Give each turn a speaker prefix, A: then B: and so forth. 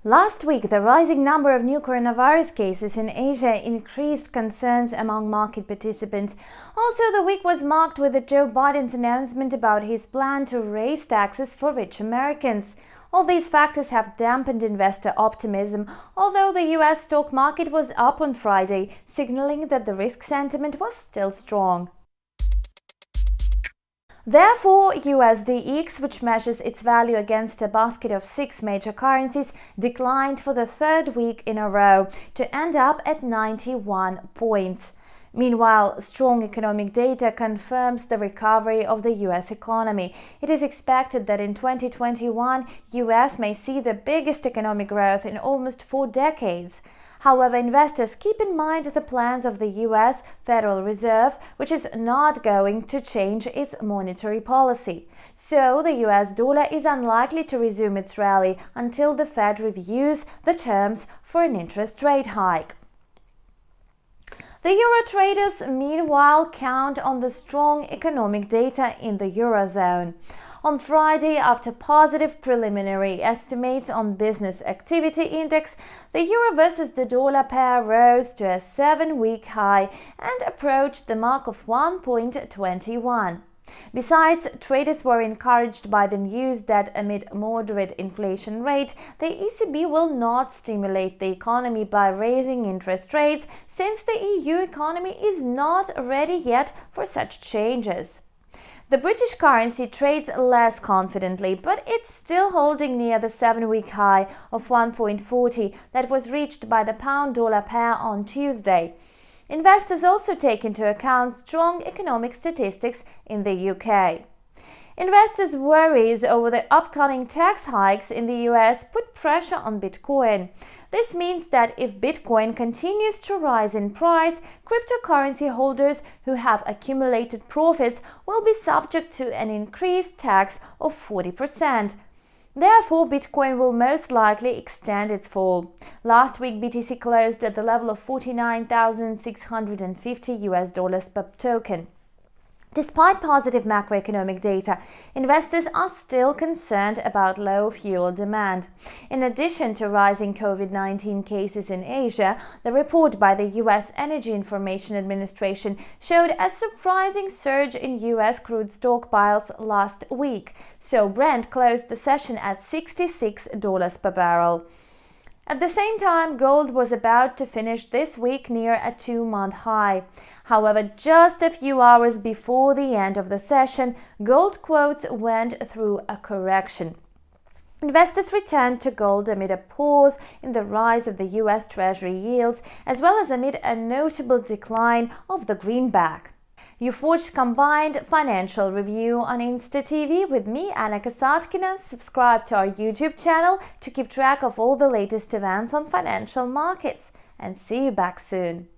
A: Last week, the rising number of new coronavirus cases in Asia increased concerns among market participants. Also, the week was marked with Joe Biden's announcement about his plan to raise taxes for rich Americans. All these factors have dampened investor optimism, although the US stock market was up on Friday, signaling that the risk sentiment was still strong. Therefore, USDX, which measures its value against a basket of 6 major currencies, declined for the third week in a row to end up at 91 points. Meanwhile, strong economic data confirms the recovery of the US economy. It is expected that in 2021, US may see the biggest economic growth in almost 4 decades. However, investors keep in mind the plans of the US Federal Reserve, which is not going to change its monetary policy. So, the US dollar is unlikely to resume its rally until the Fed reviews the terms for an interest rate hike. The euro traders, meanwhile, count on the strong economic data in the Eurozone. On Friday, after positive preliminary estimates on business activity index, the euro versus the dollar pair rose to a 7-week high and approached the mark of 1.21. Besides, traders were encouraged by the news that amid moderate inflation rate, the ECB will not stimulate the economy by raising interest rates, since the EU economy is not ready yet for such changes. The British currency trades less confidently, but it's still holding near the 7-week high of 1.40 that was reached by the pound-dollar pair on Tuesday. Investors also take into account strong economic statistics in the UK. Investors' worries over the upcoming tax hikes in the US put pressure on Bitcoin. This means that if Bitcoin continues to rise in price, cryptocurrency holders who have accumulated profits will be subject to an increased tax of 40%. Therefore, Bitcoin will most likely extend its fall. Last week, BTC closed at the level of $49,650 per token. Despite positive macroeconomic data, investors are still concerned about low fuel demand. In addition to rising COVID-19 cases in Asia, the report by the US Energy Information Administration showed a surprising surge in US crude stockpiles last week, so Brent closed the session at $66 per barrel. At the same time, gold was about to finish this week near a 2-month high. However, just a few hours before the end of the session, gold quotes went through a correction. Investors returned to gold amid a pause in the rise of the US Treasury yields, as well as amid a notable decline of the greenback. You've watched Combined Financial Review on InstaTV with me, Anna Kasatkina. Subscribe to our YouTube channel to keep track of all the latest events on financial markets. And see you back soon.